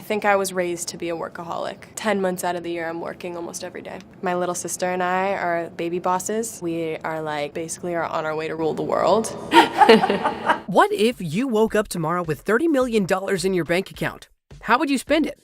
think I was raised to be a workaholic. 10 months out of the year, I'm working almost every day. My little sister and I are baby bosses. We are basically are on our way to rule the world. What if you woke up tomorrow with $30 million in your bank account? How would you spend it?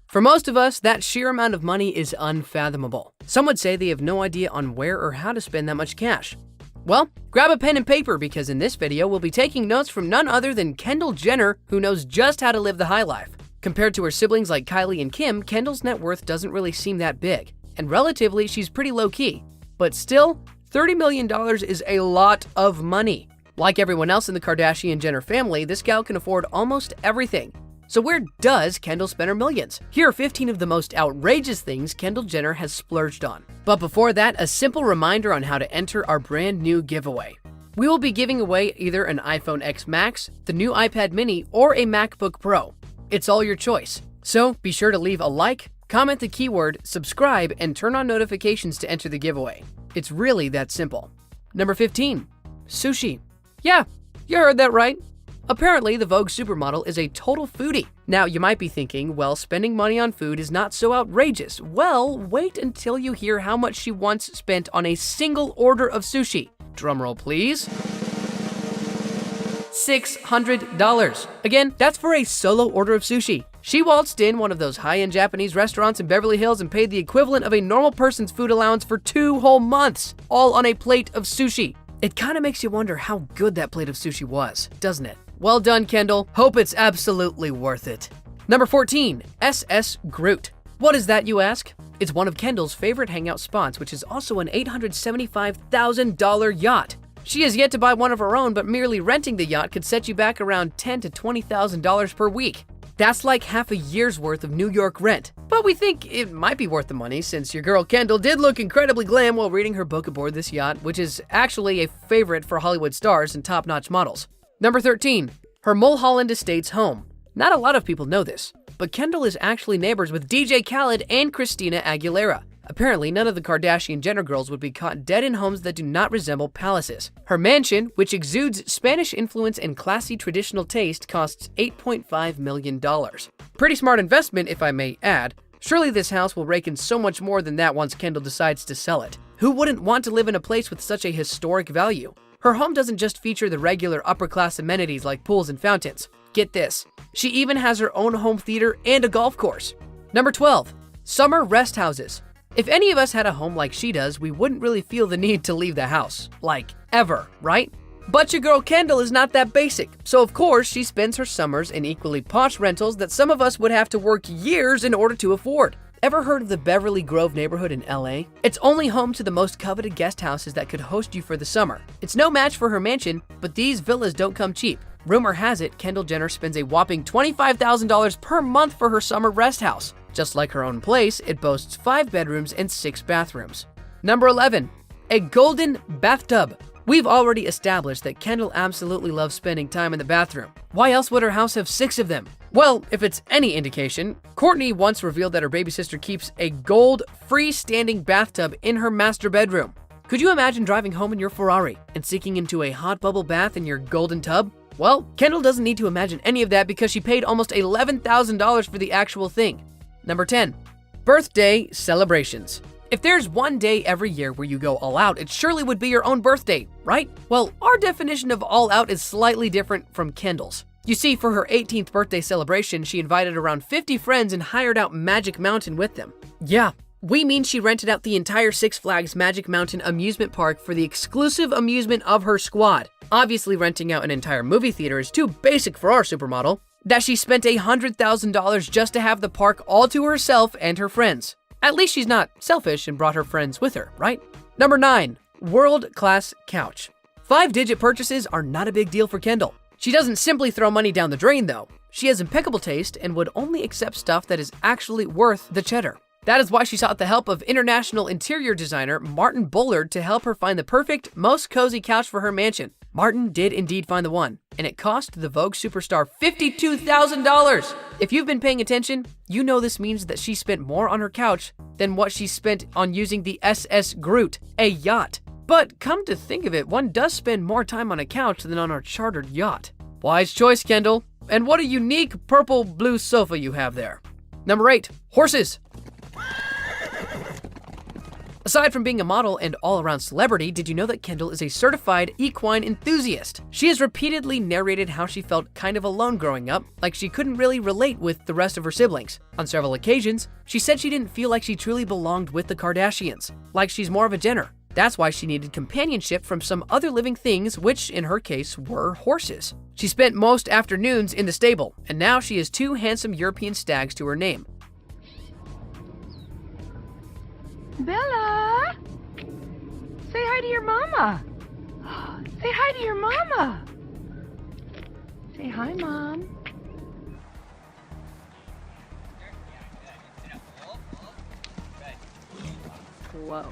For most of us, that sheer amount of money is unfathomable. Some would say they have no idea on where or how to spend that much cash. Well, grab a pen and paper because in this video, we'll be taking notes from none other than Kendall Jenner, who knows just how to live the high life. Compared to her siblings like Kylie and Kim, Kendall's net worth doesn't really seem that big. And relatively, she's pretty low-key. But still, $30 million is a lot of money. Like everyone else in the Kardashian-Jenner family, this gal can afford almost everything. So where does Kendall spend her millions? Here are 15 of the most outrageous things Kendall Jenner has splurged on. But before that, a simple reminder on how to enter our brand new giveaway. We will be giving away either an iPhone X Max, the new iPad mini, or a MacBook Pro. It's all your choice. So be sure to leave a like, comment the keyword, subscribe, and turn on notifications to enter the giveaway. It's really that simple. Number 15, sushi. Yeah, you heard that right. Apparently, the Vogue supermodel is a total foodie. Now, you might be thinking, well, spending money on food is not so outrageous. Well, wait until you hear how much she once spent on a single order of sushi. Drumroll, please. $600. Again, that's for a solo order of sushi. She waltzed in one of those high-end Japanese restaurants in Beverly Hills and paid the equivalent of a normal person's food allowance for 2 whole months, all on a plate of sushi. It kind of makes you wonder how good that plate of sushi was, doesn't it? Well done, Kendall. Hope it's absolutely worth it. Number 14, SS Groot. What is that, you ask? It's one of Kendall's favorite hangout spots, which is also an $875,000 yacht. She has yet to buy one of her own, but merely renting the yacht could set you back around $10,000 to $20,000 per week. That's like half a year's worth of New York rent. But we think it might be worth the money since your girl Kendall did look incredibly glam while reading her book aboard this yacht, which is actually a favorite for Hollywood stars and top-notch models. Number 13, her Mulholland Estate's home. Not a lot of people know this, but Kendall is actually neighbors with DJ Khaled and Christina Aguilera. Apparently, none of the Kardashian-Jenner girls would be caught dead in homes that do not resemble palaces. Her mansion, which exudes Spanish influence and classy traditional taste, costs $8.5 million. Pretty smart investment, if I may add. Surely this house will rake in so much more than that once Kendall decides to sell it. Who wouldn't want to live in a place with such a historic value? Her home doesn't just feature the regular upper-class amenities like pools and fountains. Get this, she even has her own home theater and a golf course. Number 12, summer rest houses. If any of us had a home like she does, we wouldn't really feel the need to leave the house. Like, ever, right? But your girl Kendall is not that basic, so of course she spends her summers in equally posh rentals that some of us would have to work years in order to afford. Ever heard of the Beverly Grove neighborhood in LA? It's only home to the most coveted guest houses that could host you for the summer. It's no match for her mansion, but these villas don't come cheap. Rumor has it, Kendall Jenner spends a whopping $25,000 per month for her summer rest house. Just like her own place, it boasts 5 bedrooms and 6 bathrooms. Number 11, a golden bathtub. We've already established that Kendall absolutely loves spending time in the bathroom. Why else would her house have 6 of them? Well, if it's any indication, Kourtney once revealed that her baby sister keeps a gold freestanding bathtub in her master bedroom. Could you imagine driving home in your Ferrari and sinking into a hot bubble bath in your golden tub? Well, Kendall doesn't need to imagine any of that because she paid almost $11,000 for the actual thing. Number 10, birthday celebrations. If there's one day every year where you go all out, it surely would be your own birthday, right? Well, our definition of all out is slightly different from Kendall's. You see, for her 18th birthday celebration, she invited around 50 friends and hired out Magic Mountain with them. Yeah, we mean she rented out the entire Six Flags Magic Mountain amusement park for the exclusive amusement of her squad. Obviously, renting out an entire movie theater is too basic for our supermodel. That she spent $100,000 just to have the park all to herself and her friends. At least she's not selfish and brought her friends with her, right? Number 9, world-class couch. 5-digit purchases are not a big deal for Kendall. She doesn't simply throw money down the drain, though. She has impeccable taste and would only accept stuff that is actually worth the cheddar. That is why she sought the help of international interior designer Martin Bullard to help her find the perfect, most cozy couch for her mansion. Martin did indeed find the one, and it cost the Vogue superstar $52,000. If you've been paying attention, you know this means that she spent more on her couch than what she spent on using the SS Groot, a yacht. But come to think of it, one does spend more time on a couch than on our chartered yacht. Wise choice, Kendall. And what a unique purple-blue sofa you have there. Number 8. Horses. Aside from being a model and all-around celebrity, did you know that Kendall is a certified equine enthusiast? She has repeatedly narrated how she felt kind of alone growing up, like she couldn't really relate with the rest of her siblings. On several occasions, she said she didn't feel like she truly belonged with the Kardashians, like she's more of a Jenner. That's why she needed companionship from some other living things, which in her case were horses. She spent most afternoons in the stable, and now she has 2 handsome European stags to her name. Bella! Say hi to your mama! Say hi to your mama! Say hi, Mom. Whoa.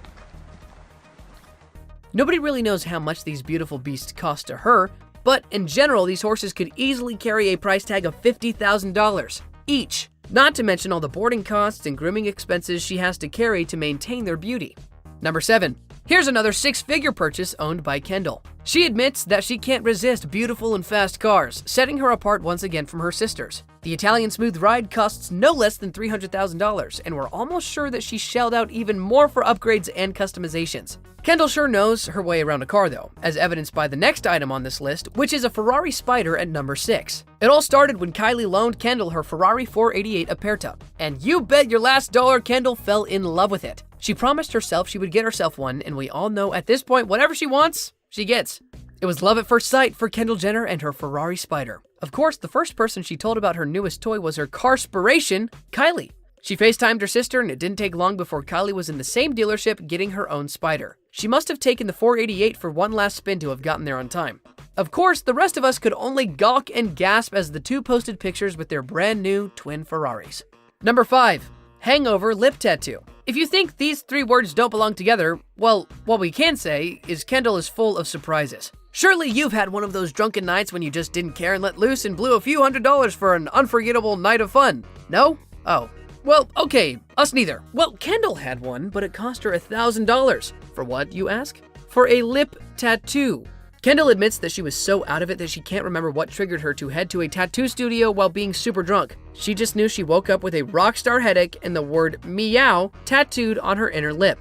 Nobody really knows how much these beautiful beasts cost to her, but in general, these horses could easily carry a price tag of $50,000 each. Not to mention all the boarding costs and grooming expenses she has to carry to maintain their beauty. Number 7. Here's another 6-figure purchase owned by Kendall. She admits that she can't resist beautiful and fast cars, setting her apart once again from her sisters. The Italian smooth ride costs no less than $300,000, and we're almost sure that she shelled out even more for upgrades and customizations. Kendall sure knows her way around a car though, as evidenced by the next item on this list, which is a Ferrari Spider at number 6. It all started when Kylie loaned Kendall her Ferrari 488 Aperta, and you bet your last dollar Kendall fell in love with it. She promised herself she would get herself one, and we all know at this point whatever she wants, she gets. It was love at first sight for Kendall Jenner and her Ferrari Spider. Of course, the first person she told about her newest toy was her carspiration, Kylie. She FaceTimed her sister, and it didn't take long before Kylie was in the same dealership getting her own Spider. She must have taken the 488 for one last spin to have gotten there on time. Of course, the rest of us could only gawk and gasp as the two posted pictures with their brand new twin Ferraris. Number 5. Hangover Lip Tattoo. If you think these 3 words don't belong together, well, what we can say is Kendall is full of surprises. Surely you've had one of those drunken nights when you just didn't care and let loose and blew a few $100s for an unforgettable night of fun. No? Oh. Well, okay, us neither. Well, Kendall had one, but it cost her $1,000. For what, you ask? For a lip tattoo. Kendall admits that she was so out of it that she can't remember what triggered her to head to a tattoo studio while being super drunk. She just knew she woke up with a rock star headache and the word meow tattooed on her inner lip.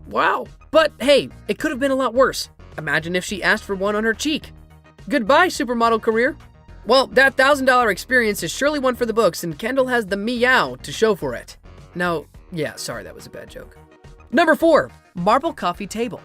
Wow. But hey, it could have been a lot worse. Imagine if she asked for one on her cheek. Goodbye, supermodel career. Well, that $1,000 experience is surely one for the books, and Kendall has the meow to show for it. No, yeah, sorry, that was a bad joke. Number 4, marble coffee table.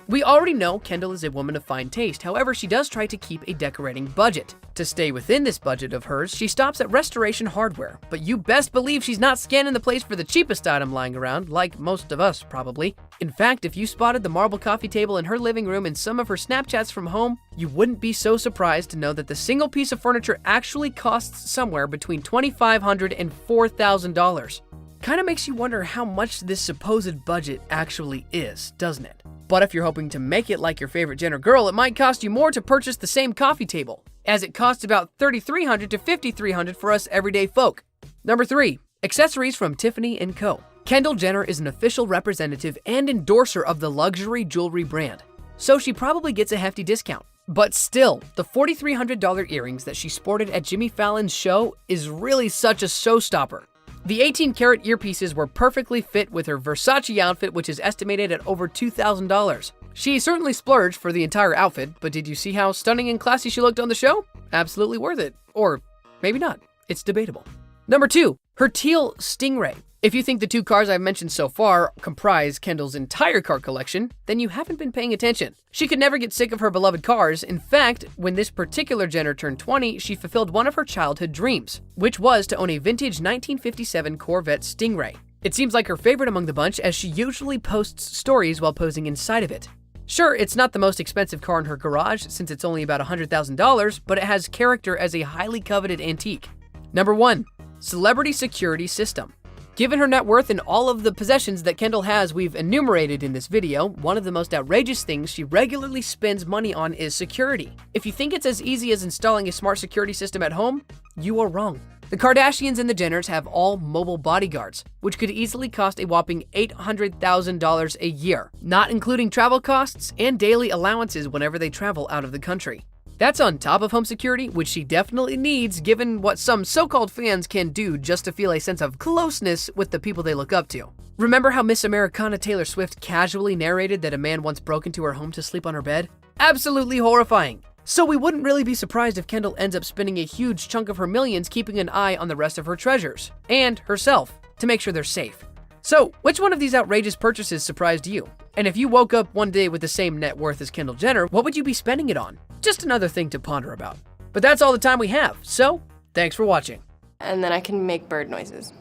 We already know Kendall is a woman of fine taste, however, she does try to keep a decorating budget. To stay within this budget of hers, she stops at Restoration Hardware, but you best believe she's not scanning the place for the cheapest item lying around, like most of us probably. In fact, if you spotted the marble coffee table in her living room in some of her Snapchats from home, you wouldn't be so surprised to know that the single piece of furniture actually costs somewhere between $2,500 and $4,000. Kinda makes you wonder how much this supposed budget actually is, doesn't it? But if you're hoping to make it like your favorite Jenner girl, it might cost you more to purchase the same coffee table, as it costs about $3,300 to $5,300 for us everyday folk. Number 3, accessories from Tiffany & Co. Kendall Jenner is an official representative and endorser of the luxury jewelry brand, so she probably gets a hefty discount. But still, the $4,300 earrings that she sported at Jimmy Fallon's show is really such a showstopper. The 18-karat earpieces were perfectly fit with her Versace outfit, which is estimated at over $2,000. She certainly splurged for the entire outfit, but did you see how stunning and classy she looked on the show? Absolutely worth it. Or maybe not. It's debatable. Number 2, her teal Stingray. If you think the 2 cars I've mentioned so far comprise Kendall's entire car collection, then you haven't been paying attention. She could never get sick of her beloved cars. In fact, when this particular Jenner turned 20, she fulfilled one of her childhood dreams, which was to own a vintage 1957 Corvette Stingray. It seems like her favorite among the bunch, as she usually posts stories while posing inside of it. Sure, it's not the most expensive car in her garage, since it's only about $100,000, but it has character as a highly coveted antique. Number 1, celebrity security system. Given her net worth and all of the possessions that Kendall has we've enumerated in this video, one of the most outrageous things she regularly spends money on is security. If you think it's as easy as installing a smart security system at home, you are wrong. The Kardashians and the Jenners have all mobile bodyguards, which could easily cost a whopping $800,000 a year, not including travel costs and daily allowances whenever they travel out of the country. That's on top of home security, which she definitely needs given what some so-called fans can do just to feel a sense of closeness with the people they look up to. Remember how Miss Americana Taylor Swift casually narrated that a man once broke into her home to sleep on her bed? Absolutely horrifying. So we wouldn't really be surprised if Kendall ends up spending a huge chunk of her millions keeping an eye on the rest of her treasures, and herself, to make sure they're safe. So, which one of these outrageous purchases surprised you? And if you woke up one day with the same net worth as Kendall Jenner, what would you be spending it on? Just another thing to ponder about. But that's all the time we have, so thanks for watching. And then I can make bird noises.